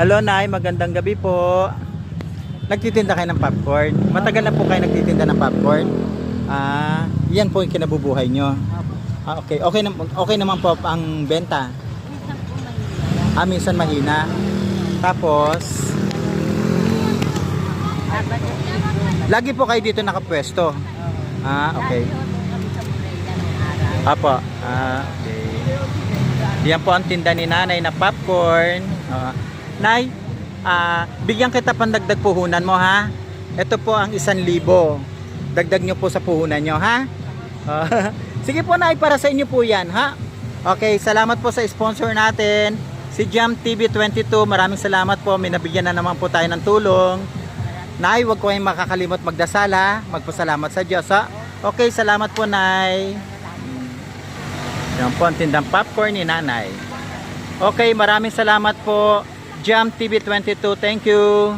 Hello, Nay. Magandang gabi po. Nagtitinda kayo ng popcorn? Matagal na po kayo nagtitinda ng popcorn? Yan po yung kinabubuhay nyo. Okay. Okay naman po ang benta. Minsan mahina. Tapos, lagi po kayo dito nakapwesto. Okay. Apo. Okay. Yan po ang tinda ni Nanay na popcorn. Nay, bigyan kita pandagdag puhunan mo, ha? Ito po ang 1,000. Dagdag nyo po sa puhunan nyo, ha? Sige po, Nay, para sa inyo po yan, ha? Okay, salamat po sa sponsor natin, si Jam TV 22. Maraming salamat po, may nabigyan na naman po tayo ng tulong. Nay, huwag ko kayong makakalimot magdasal, ha? Magpasalamat sa Diyos, ha? Okay, salamat po, Nay. Yan po ang tindang popcorn ni Nanay. Okay, maraming salamat po, Jam TV 22. Thank you.